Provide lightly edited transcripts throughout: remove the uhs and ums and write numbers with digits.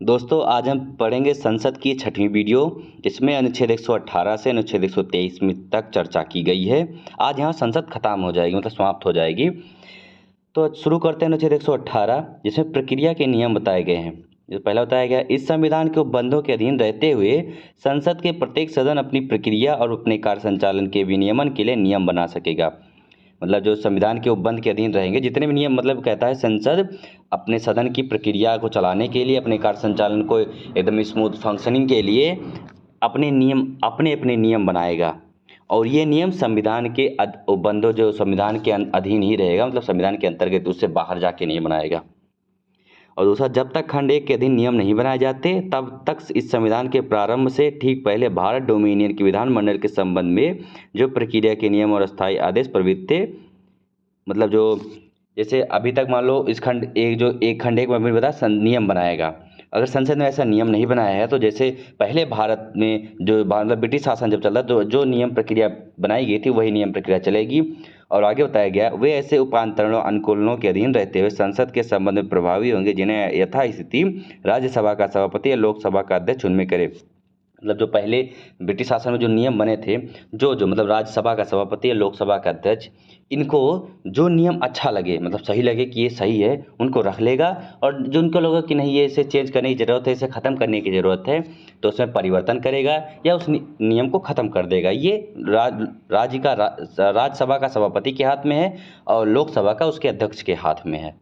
दोस्तों आज हम पढ़ेंगे संसद की छठवीं वीडियो, जिसमें अनुच्छेद 118 से अनुच्छेद 123 में तक चर्चा की गई है। आज यहाँ संसद खत्म हो जाएगी, मतलब समाप्त हो जाएगी। तो शुरू करते हैं अनुच्छेद 118, जिसमें प्रक्रिया के नियम बताए गए हैं। जो पहला बताया गया, इस संविधान के उपबंधों के अधीन रहते हुए संसद के प्रत्येक सदन अपनी प्रक्रिया और अपने कार्य संचालन के विनियमन के लिए नियम बना सकेगा। मतलब जो संविधान के उपबंध के अधीन रहेंगे जितने भी नियम, मतलब कहता है संसद अपने सदन की प्रक्रिया को चलाने के लिए, अपने कार्य संचालन को एकदम स्मूथ फंक्शनिंग के लिए अपने अपने नियम बनाएगा। और ये नियम संविधान के उपबंधों जो संविधान के अधीन ही रहेगा, मतलब संविधान के अंतर्गत, उससे बाहर जाके नहीं बनाएगा। और दूसरा, जब तक खंड 1 के अधीन नियम नहीं बनाए जाते तब तक इस संविधान के प्रारंभ से ठीक पहले भारत डोमिनियन के विधानमंडल के संबंध में जो प्रक्रिया के नियम और स्थायी आदेश प्रवृत्त थे, मतलब जो जैसे अभी तक मान लो इस खंड एक में बता नियम बनाएगा। अगर संसद ने ऐसा नियम नहीं बनाया है तो जैसे पहले भारत में जो मतलब ब्रिटिश शासन जब चल रहा तो जो नियम प्रक्रिया बनाई गई थी वही नियम प्रक्रिया चलेगी। और आगे बताया गया, वे ऐसे उपांतरणों अनुकूलनों के अधीन रहते हुए संसद के संबंध में प्रभावी होंगे जिन्हें यथास्थिति राज्यसभा का सभापति या लोकसभा का अध्यक्ष उनमें करे। मतलब जो पहले ब्रिटिश शासन में जो नियम बने थे, जो मतलब राज्यसभा का सभापति या लोकसभा का अध्यक्ष, इनको जो नियम अच्छा लगे, मतलब सही लगे कि ये सही है, उनको रख लेगा। और जो उनको लगा कि नहीं ये इसे चेंज करने की ज़रूरत है, इसे ख़त्म करने की ज़रूरत है, तो उसमें परिवर्तन करेगा या उस नियम को ख़त्म कर देगा। ये राज्यसभा का सभापति के हाथ में है और लोकसभा का उसके अध्यक्ष के हाथ में है।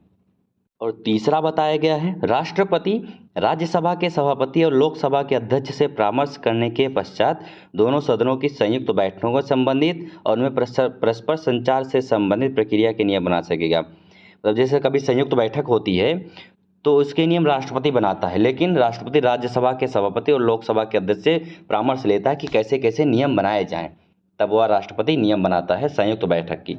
और तीसरा बताया गया है, राष्ट्रपति राज्यसभा के सभापति और लोकसभा के अध्यक्ष से परामर्श करने के पश्चात दोनों सदनों की संयुक्त बैठकों को संबंधित और उनमें परस्पर संचार से संबंधित प्रक्रिया के नियम बना सकेगा। मतलब जैसे कभी संयुक्त बैठक होती है तो उसके नियम राष्ट्रपति बनाता है, लेकिन राष्ट्रपति राज्यसभा के सभापति और लोकसभा के अध्यक्ष से परामर्श लेता है कि कैसे कैसे नियम बनाए जाएं, तब वह राष्ट्रपति नियम बनाता है संयुक्त बैठक की।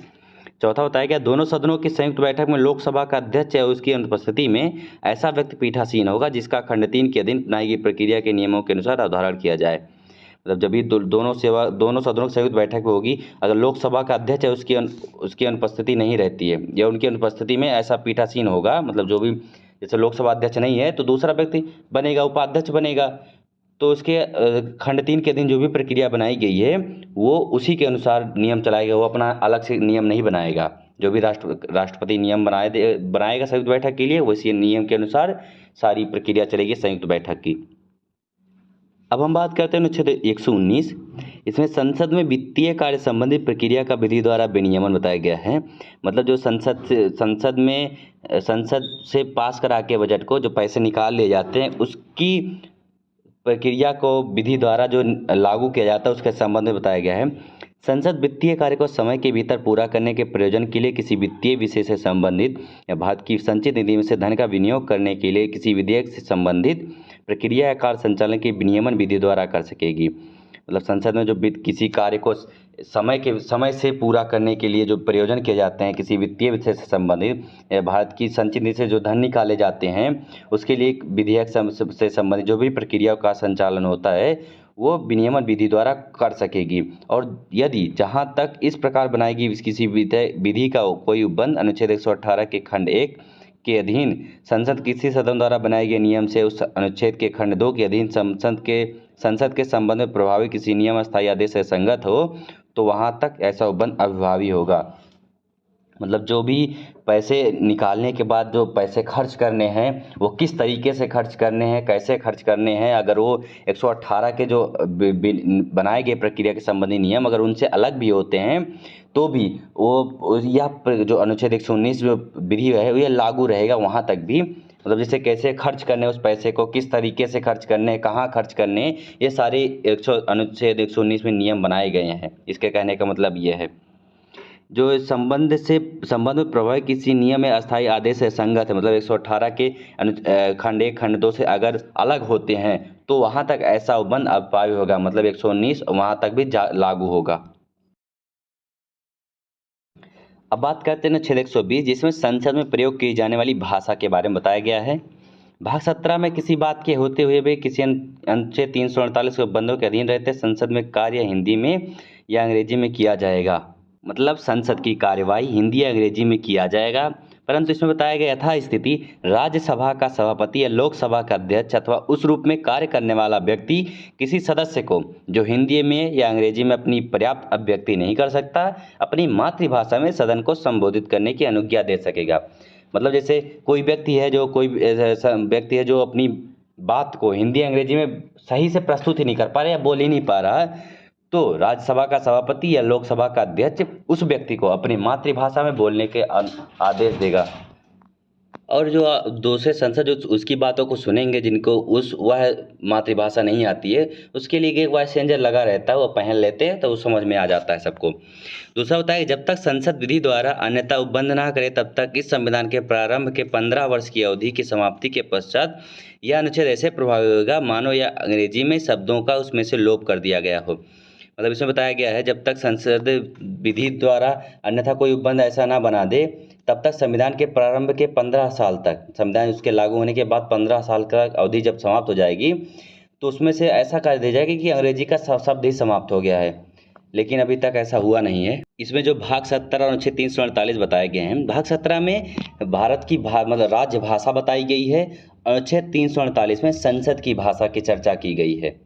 चौथा बताया गया, दोनों सदनों की संयुक्त बैठक में लोकसभा का अध्यक्ष या उसकी अनुपस्थिति में ऐसा व्यक्ति पीठासीन होगा जिसका खंड 3 के अधीन बनाई गई प्रक्रिया के नियमों के अनुसार अवधारण किया जाए। मतलब जब भी दोनों सदनों की संयुक्त बैठक होगी, अगर लोकसभा का अध्यक्ष है उसकी अनुपस्थिति नहीं रहती है या उनकी अनुपस्थिति में ऐसा पीठासीन होगा, मतलब जो भी जैसे लोकसभा अध्यक्ष नहीं है तो दूसरा व्यक्ति बनेगा, उपाध्यक्ष बनेगा, तो उसके खंड 3 के अधीन जो भी प्रक्रिया बनाई गई है वो उसी के अनुसार नियम चलाएगा, वो अपना अलग से नियम नहीं बनाएगा। जो भी राष्ट्रपति नियम बनाएगा संयुक्त बैठक के लिए, वैसे नियम के अनुसार सारी प्रक्रिया चलेगी संयुक्त बैठक की। अब हम बात करते हैं अनुच्छेद 119। इसमें संसद में वित्तीय कार्य संबंधी प्रक्रिया का विधि द्वारा विनियमन बताया गया है। मतलब जो संसद से पास करा के बजट को जो पैसे निकाल लिए जाते हैं उसकी प्रक्रिया को विधि द्वारा जो लागू किया जाता है उसके संबंध में बताया गया है। संसद वित्तीय कार्य को समय के भीतर पूरा करने के प्रयोजन के लिए किसी वित्तीय विषय से संबंधित या भारत की संचित निधि में से धन का विनियोग करने के लिए किसी विधेयक से संबंधित प्रक्रिया या कार्य संचालन के विनियमन विधि द्वारा कर सकेगी। मतलब संसद में जो किसी कार्य को समय से पूरा करने के लिए जो प्रयोजन किए जाते हैं, किसी वित्तीय विषय से संबंधित या भारत की संचित निधि से जो धन निकाले जाते हैं उसके लिए एक विधेयक से संबंधित जो भी प्रक्रिया का संचालन होता है वो विनियमन विधि द्वारा कर सकेगी। और यदि जहां तक इस प्रकार बनाएगी किसी विधि का कोई उपबंध अनुच्छेद 118 के खंड 1 के अधीन संसद किसी सदन द्वारा बनाए गए नियम से उस अनुच्छेद के खंड 2 के अधीन संसद के संबंध में प्रभावी किसी नियम अस्थायी आदेश से संगत हो तो वहां तक ऐसा उपबंध अभिभावी होगा। मतलब जो भी पैसे निकालने के बाद जो पैसे खर्च करने हैं वो किस तरीके से खर्च करने हैं, कैसे खर्च करने हैं, अगर वो 118 के जो बनाए गए प्रक्रिया के संबंधी नियम अगर उनसे अलग भी होते हैं तो भी वो यह जो अनुच्छेद 119 जो विधि है ये लागू रहेगा वहाँ तक भी। मतलब जैसे कैसे खर्च करने, उस पैसे को किस तरीके से खर्च करने, कहाँ खर्च करने, ये सारे अनुच्छेद 119 में नियम बनाए गए हैं। इसके कहने का मतलब ये है जो संबंध में प्रभावी किसी नियम या अस्थायी आदेश से संगत है, मतलब 118 के खंड 1 खंड 2 से अगर अलग होते हैं तो वहां तक ऐसा उपबंध अभिभावी होगा। मतलब 119 वहां तक भी लागू होगा। अब बात करते हैं अनुच्छेद 120 जिसमें संसद में प्रयोग की जाने वाली भाषा के बारे में बताया गया है। भाग 17 में किसी बात के होते हुए भी किसी अनुच्छेद 348 के उपबंधों के अधीन रहते संसद में कार्य हिंदी में या अंग्रेजी में किया जाएगा। मतलब संसद की कार्यवाही हिंदी या अंग्रेजी में किया जाएगा, परंतु इसमें बताया गया यथास्थिति राज्यसभा का सभापति या लोकसभा का अध्यक्ष अथवा उस रूप में कार्य करने वाला व्यक्ति किसी सदस्य को जो हिंदी में या अंग्रेजी में अपनी पर्याप्त अभिव्यक्ति नहीं कर सकता, अपनी मातृभाषा में सदन को संबोधित करने की अनुज्ञा दे सकेगा। मतलब जैसे कोई व्यक्ति है जो अपनी बात को हिंदी अंग्रेजी में सही से प्रस्तुत ही नहीं कर पा रहा या बोल ही नहीं पा रहा है, तो राज्यसभा का सभापति या लोकसभा का अध्यक्ष उस व्यक्ति को अपनी मातृभाषा में बोलने के आदेश देगा। और जो दूसरे संसद जो उसकी बातों को सुनेंगे, जिनको वह मातृभाषा नहीं आती है, उसके लिए एक वॉइस चेंजर लगा रहता है, वो पहन लेते हैं तो वो समझ में आ जाता है सबको। दूसरा होता है कि जब तक संसद विधि द्वारा अन्यथा उपबंध ना करे तब तक इस संविधान के प्रारंभ के 15 वर्ष की अवधि की समाप्ति के पश्चात यह अनुच्छेद ऐसे प्रभावी होगा मानो या अंग्रेजी में शब्दों का उसमें से लोप कर दिया गया हो। मतलब इसमें बताया गया है जब तक संसद विधि द्वारा अन्यथा कोई उपबंध ऐसा ना बना दे तब तक संविधान के प्रारंभ के 15 साल तक, संविधान उसके लागू होने के बाद 15 साल का अवधि जब समाप्त हो जाएगी तो उसमें से ऐसा कर दिया जाएगा कि अंग्रेजी का शब्द ही समाप्त हो गया है, लेकिन अभी तक ऐसा हुआ नहीं है। इसमें जो भाग 17 और अनुच्छेद 348 बताए गए हैं, भाग 17 में भारत की मतलब राज्य भाषा बताई गई है, अनुच्छेद 348 में संसद की भाषा की चर्चा की गई है।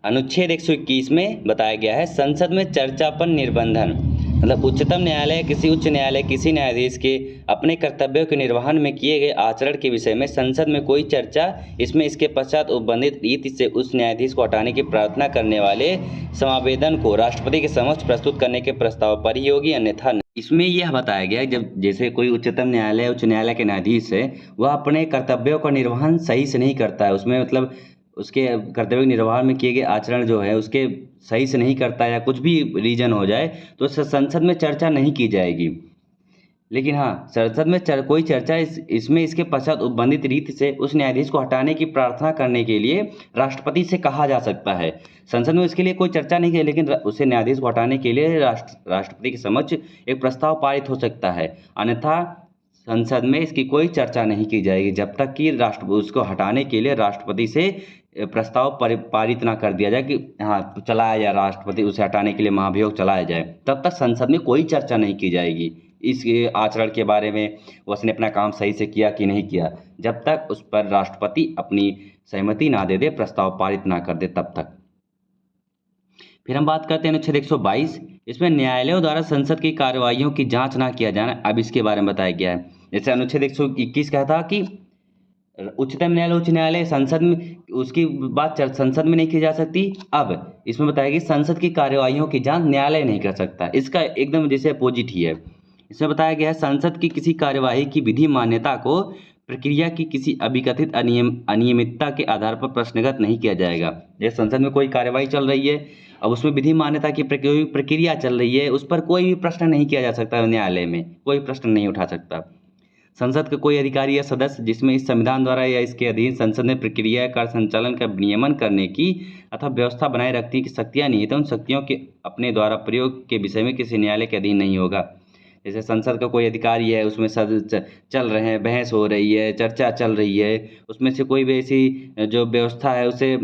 अनुच्छेद 121 में बताया गया है संसद में चर्चा पर निर्बंधन, मतलब उच्चतम न्यायालय किसी उच्च न्यायालय किसी न्यायाधीश के अपने कर्तव्यों के निर्वहन में किए गए आचरण के विषय में संसद में कोई चर्चा इसमें इसके पश्चात उपबंधित रीति से उस न्यायाधीश को हटाने की प्रार्थना करने वाले समावेदन को राष्ट्रपति के समक्ष प्रस्तुत करने के प्रस्ताव पर ही होगी, अन्यथा नहीं। इसमें यह बताया गया है जब जैसे कोई उच्चतम न्यायालय उच्च न्यायालय के न्यायाधीश है, वह अपने कर्तव्यों का निर्वहन सही से नहीं करता है, उसमें मतलब उसके कर्तव्य निर्वहन में किए गए आचरण जो है उसके सही से नहीं करता है या कुछ भी रीजन हो जाए तो संसद में चर्चा नहीं की जाएगी। लेकिन हाँ, संसद में कोई चर्चा इसमें इसके पश्चात उपबंधित रीति से उस न्यायाधीश को हटाने की प्रार्थना करने के लिए राष्ट्रपति से कहा जा सकता है। संसद में इसके लिए कोई चर्चा नहीं है, लेकिन उसे न्यायाधीश को हटाने के लिए राष्ट्रपति के समक्ष एक प्रस्ताव पारित हो सकता है, अन्यथा संसद में इसकी कोई चर्चा नहीं की जाएगी जब तक कि उसको हटाने के लिए राष्ट्रपति से प्रस्ताव पारित ना कर दिया जाए कि हाँ चलाया जाए, राष्ट्रपति उसे हटाने के लिए महाभियोग चलाया जाए, तब तक संसद में कोई चर्चा नहीं की जाएगी इस आचरण के बारे में, उसने अपना काम सही से किया कि नहीं किया, जब तक उस पर राष्ट्रपति अपनी सहमति ना दे दे, प्रस्ताव पारित ना कर दे तब तक। फिर हम बात करते हैं अनुच्छेद 122, इसमें न्यायालयों द्वारा संसद की कार्रवाइयों की जांच ना किया जाना, अब इसके बारे में बताया गया है। जैसे अनुच्छेद 121 कहता कि उच्चतम न्यायालय उच्च न्यायालय संसद में उसकी बात संसद में नहीं की जा सकती, अब इसमें बताया कि संसद की कार्यवाहियों की जांच न्यायालय नहीं कर सकता, इसका एकदम जैसे अपोजिट ही है। इसमें बताया गया है संसद की किसी कार्यवाही की विधि मान्यता को प्रक्रिया की किसी अभिकथित अनियमितता के आधार पर प्रश्नगत नहीं किया जाएगा। जैसे संसद में कोई कार्यवाही चल रही है, अब उसमें विधि मान्यता की प्रक्रिया चल रही है, उस पर कोई भी प्रश्न नहीं किया जा सकता, न्यायालय में कोई प्रश्न नहीं उठा सकता। संसद का कोई अधिकारी या सदस्य जिसमें इस संविधान द्वारा या इसके अधीन संसद में प्रक्रिया का संचालन का नियमन करने की अथवा व्यवस्था बनाए रखने की शक्तियां नहीं है, तो उन शक्तियों के अपने द्वारा प्रयोग के विषय में किसी न्यायालय के अधीन नहीं होगा। जैसे संसद का कोई अधिकारी है, उसमें चल रहे हैं, बहस हो रही है, चर्चा चल रही है, उसमें से कोई भी ऐसी जो व्यवस्था है उसे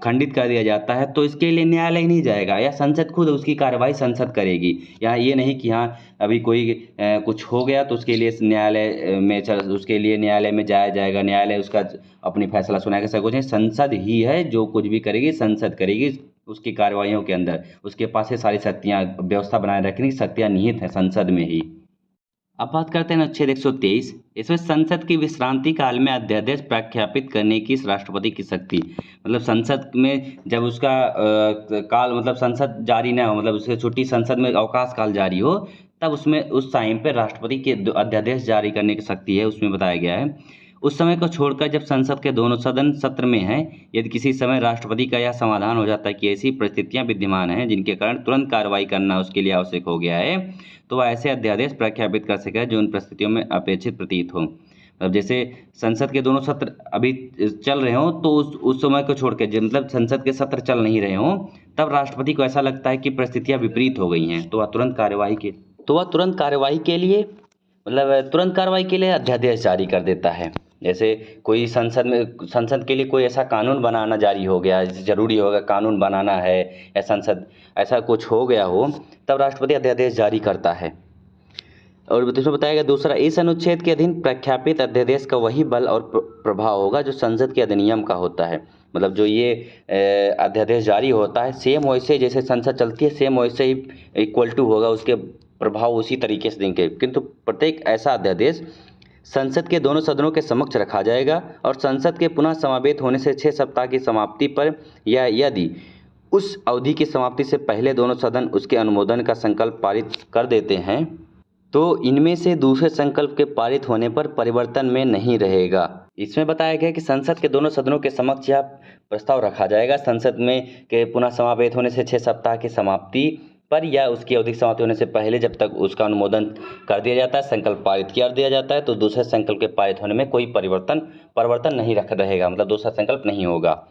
खंडित कर दिया जाता है, तो इसके लिए न्यायालय नहीं जाएगा या संसद खुद उसकी कार्रवाई संसद करेगी। यहाँ ये नहीं कि हाँ अभी कोई कुछ हो गया तो उसके लिए न्यायालय में जाया जाएगा, न्यायालय उसका अपनी फैसला सुनाएगा, ऐसा कुछ नहीं। संसद ही है जो कुछ भी करेगी, संसद करेगी, उसकी कार्रवाइयों के अंदर उसके पास ये सारी शक्तियाँ, व्यवस्था बनाए रखने की शक्तियाँ निहित हैं संसद में ही। अब बात करते हैं अनुच्छेद 123, इसमें संसद की विश्रांति काल में अध्यादेश प्रख्यापित करने की राष्ट्रपति की शक्ति, मतलब संसद में जब उसका काल मतलब संसद जारी न हो, मतलब उसके छुट्टी संसद में अवकाश काल जारी हो, तब उसमें उस टाइम पे राष्ट्रपति के अध्यादेश जारी करने की शक्ति है, उसमें बताया गया है। उस समय को छोड़कर जब संसद के दोनों सदन सत्र में हैं, यदि किसी समय राष्ट्रपति का यह समाधान हो जाता है कि ऐसी परिस्थितियां विद्यमान हैं जिनके कारण तुरंत कार्रवाई करना उसके लिए आवश्यक हो गया है, तो वह ऐसे अध्यादेश प्रख्यापित कर सके जो उन परिस्थितियों में अपेक्षित प्रतीत हो। अब जैसे संसद के दोनों सत्र अभी चल रहे हों तो उस समय को छोड़ के मतलब संसद के सत्र चल नहीं रहे हों, तब राष्ट्रपति को ऐसा लगता है कि परिस्थितियाँ विपरीत हो गई हैं, तो वह तुरंत कार्यवाही के लिए अध्यादेश जारी कर देता है। जैसे कोई संसद के लिए कोई ऐसा कानून बनाना जारी हो गया, जरूरी होगा कानून बनाना है या संसद ऐसा कुछ हो गया हो, तब राष्ट्रपति अध्यादेश जारी करता है। और इसमें बताया गया दूसरा, इस अनुच्छेद के अधीन प्रख्यापित अध्यादेश का वही बल और प्रभाव होगा जो संसद के अधिनियम का होता है। मतलब जो ये अध्यादेश जारी होता है सेम वैसे जैसे संसद चलती है सेम वैसे ही इक्वल टू होगा, उसके प्रभाव उसी तरीके से देंगे। किंतु प्रत्येक ऐसा अध्यादेश संसद के दोनों सदनों के समक्ष रखा जाएगा और संसद के पुनः समावेत होने से 6 सप्ताह की समाप्ति पर या यदि उस अवधि की समाप्ति से पहले दोनों सदन उसके अनुमोदन का संकल्प पारित कर देते हैं तो इनमें से दूसरे संकल्प के पारित होने पर परिवर्तन में नहीं रहेगा। इसमें बताया गया कि संसद के दोनों सदनों के समक्ष यह प्रस्ताव रखा जाएगा संसद में के पुनः समावेत होने से 6 सप्ताह की समाप्ति पर या उसकी अवधि समाप्ति होने से पहले जब तक उसका अनुमोदन कर दिया जाता है, संकल्प पारित कर दिया जाता है, तो दूसरे संकल्प के पारित होने में कोई परिवर्तन नहीं रहेगा, मतलब दूसरा संकल्प नहीं होगा।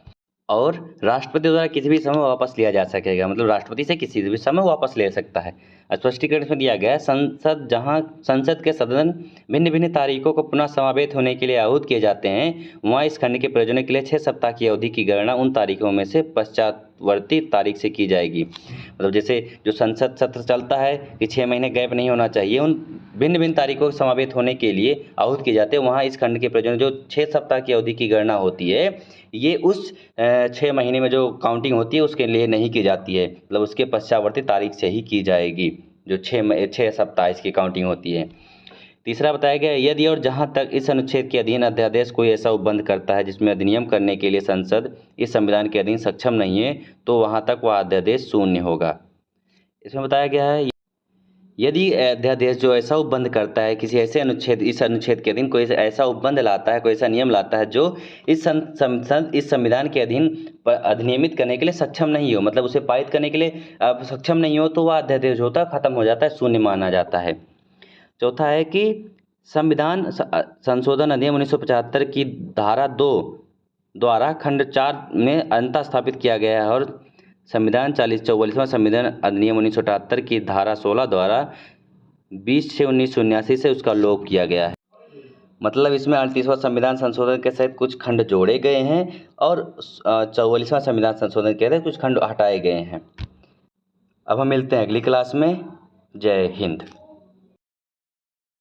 और राष्ट्रपति द्वारा किसी भी समय वापस लिया जा सकेगा, मतलब राष्ट्रपति से किसी भी समय वापस ले सकता है। स्पष्टीकरण इसमें दिया गया है, संसद के सदन भिन्न भिन्न तारीखों को पुनः समावेत होने के लिए आहूत किए जाते हैं, वहाँ इस खंड के प्रयोजनों के लिए 6 सप्ताह की अवधि की गणना उन तारीखों में से पश्चातवर्ती तारीख से की जाएगी। मतलब जैसे जो संसद सत्र चलता है कि 6 महीने गैप नहीं होना चाहिए, उन भिन्न भिन्न तारीखों के समावेत होने के लिए आहूत किए जाते हैं, वहाँ इस खंड के प्रयोजन जो 6 सप्ताह की अवधि की गणना होती है ये उस 6 महीने में जो काउंटिंग होती है उसके लिए नहीं की जाती है, मतलब उसके पश्चातवर्ती तारीख से ही की जाएगी जो 6 सप्ताह इसकी काउंटिंग होती है। तीसरा बताया गया, यदि और जहां तक इस अनुच्छेद के अधीन अध्यादेश कोई ऐसा उपबंध करता है जिसमें अधिनियम करने के लिए संसद इस संविधान के अधीन सक्षम नहीं है तो वहां तक वह अध्यादेश शून्य होगा। इसमें बताया गया है, यदि अध्यादेश जो ऐसा उपबंध करता है किसी ऐसे इस अनुच्छेद के अधीन कोई ऐसा उपबंध लाता है, कोई ऐसा नियम लाता है जो इस संविधान के अधीन अधिनियमित करने के लिए सक्षम नहीं हो, मतलब उसे पारित करने के लिए सक्षम नहीं हो, तो वह अध्यादेश होता है खत्म हो जाता है, शून्य माना जाता है। चौथा है कि संविधान संशोधन अधिनियम 1975 की धारा 2 द्वारा खंड 4 में अंतः स्थापित किया गया है और संविधान 44वां संविधान अधिनियम 1978 की धारा 16 द्वारा 20/6/1979 से उसका लोप किया गया है। मतलब इसमें 38वां संविधान संशोधन के सहित कुछ खंड जोड़े गए हैं और 44वां संविधान संशोधन के तहत कुछ खंड हटाए गए हैं। अब हम मिलते हैं अगली क्लास में। जय हिंद।